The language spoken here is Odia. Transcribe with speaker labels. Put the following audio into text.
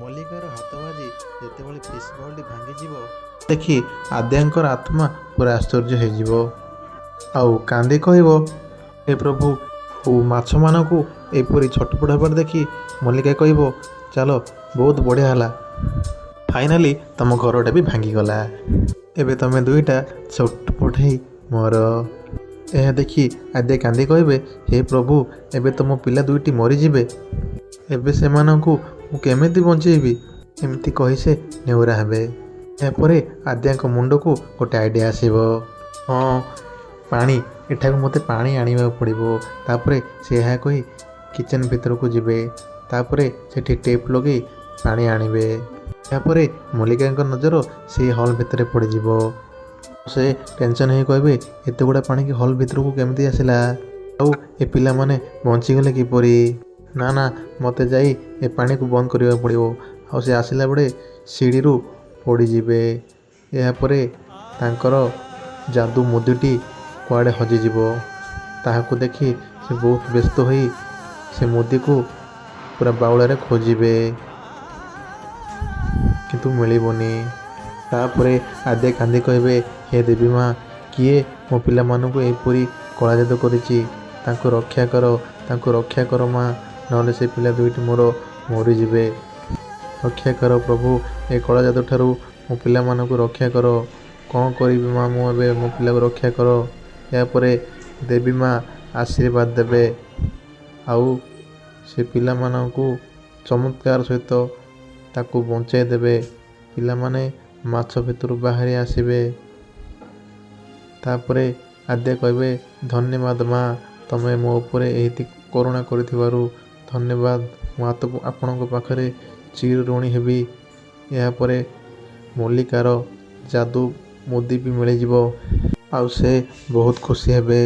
Speaker 1: ମଲ୍ଲିକାର ହାତ ବାଜି ଯେତେବେଳେ ଫିସ୍ ବଲ୍ଟି ଭାଙ୍ଗିଯିବ ଦେଖି ଆଦ୍ୟାଙ୍କର ଆତ୍ମା ପୁରା ଆଶ୍ଚର୍ଯ୍ୟ ହେଇଯିବ। ଆଉ କାନ୍ଦି କହିବ, ହେ ପ୍ରଭୁ, ମାଛମାନଙ୍କୁ ଏପରି ଛଟପଟ ହେବାର ଦେଖି ମଲ୍ଲିକା କହିବ, ଚାଲ ବହୁତ ବଢ଼ିଆ ହେଲା, ଫାଇନାଲି ତମ ଘରଟା ବି ଭାଙ୍ଗିଗଲା। ଏବେ ତମେ ଦୁଇଟା ଛଟପଟ ହେଇ ମର। ଏହା ଦେଖି ଆଦ୍ୟା କାନ୍ଦି କହିବେ, ହେ ପ୍ରଭୁ, ଏବେ ତମ ପିଲା ଦୁଇଟି ମରିଯିବେ, ଏବେ ସେମାନଙ୍କୁ ମୁଁ କେମିତି ବଞ୍ଚେଇବି? ଏମିତି କହି ସେ ନେହୁରା ହେବେ। ଏହାପରେ ଆଦ୍ୟାଙ୍କ ମୁଣ୍ଡକୁ ଗୋଟେ ଆଇଡ଼ିଆ ଆସିବ। ହଁ, ପାଣି, ଏଠାକୁ ମୋତେ ପାଣି ଆଣିବାକୁ ପଡ଼ିବ। ତାପରେ ସେ ଏହା କହି କିଚେନ୍ ଭିତରକୁ ଯିବେ। ତାପରେ ସେଠି ଟେପ୍ ଲଗାଇ ପାଣି ଆଣିବେ। ଏହାପରେ ମଲ୍ଲିକାଙ୍କ ନଜର ସେଇ ହଲ୍ ଭିତରେ ପଡ଼ିଯିବ। ସେ ଟେନସନ୍ ହେଇ କହିବେ, ଏତେ ଗୁଡ଼ା ପାଣିକି ହଲ୍ ଭିତରକୁ କେମିତି ଆସିଲା? ଆଉ ଏ ପିଲାମାନେ ବଞ୍ଚିଗଲେ କିପରି? ନା ନା, ମୋତେ ଯାଇ ଏ ପାଣିକୁ ବନ୍ଦ କରିବାକୁ ପଡ଼ିବ। ଆଉ ସେ ଆସିଲା ବେଳେ ସିଡ଼ିରୁ ପଡ଼ିଯିବେ। ଏହାପରେ ତାଙ୍କର ଯାଦୁ ମୁଦିଟି କୁଆଡ଼େ ହଜିଯିବ। ତାହାକୁ ଦେଖି ସେ ବହୁତ ବ୍ୟସ୍ତ ହୋଇ ସେ ମୁଦିକୁ ପୁରା ବାଉଳାରେ ଖୋଜିବେ, କିନ୍ତୁ ମିଳିବନି। ତାପରେ ଆଦ୍ୟା କାନ୍ଦି କହିବେ, ହେ ଦେବୀ ମା, କିଏ ମୋ ପିଲାମାନଙ୍କୁ ଏପରି କଳା ଯାଦୁ କରିଛି? ତାଙ୍କୁ ରକ୍ଷା କର, ତାଙ୍କୁ ରକ୍ଷା କର ମା, ନହେଲେ ସେ ପିଲା ଦୁଇଟି ମୋର ମରିଯିବେ। ରକ୍ଷା କର ପ୍ରଭୁ, ଏ କଳା ଯାଦୁ ଠାରୁ ମୋ ପିଲାମାନଙ୍କୁ ରକ୍ଷା କର। କ'ଣ କରିବି ମା ମୁଁ ଏବେ, ମୋ ପିଲାକୁ ରକ୍ଷା କର। ଏହାପରେ ଦେବୀ ମା ଆଶୀର୍ବାଦ ଦେବେ। ଆଉ ସେ ପିଲାମାନଙ୍କୁ ଚମତ୍କାର ସହିତ ତାକୁ ବଞ୍ଚାଇ ଦେବେ। ପିଲାମାନେ ମାଛ ଭିତରୁ ବାହାରି ଆସିବେ। ତାପରେ ଆଦ୍ୟା କହିବେ, ଧନ୍ୟବାଦ ମା, ତମେ ମୋ ଉପରେ ଏମିତି କରୁଣା କରିଥିବାରୁ ଧନ୍ୟବାଦ। ମୁଁ ଆପଣଙ୍କ ପାଖରେ ଚିର ଋଣୀ ହେବି। ଏହାପରେ ମଲ୍ଲିକାର ଯାଦୁ ମୁଦି ବି ମିଳିଯିବ। ଆଉ ସେ ବହୁତ ଖୁସି ହେବେ।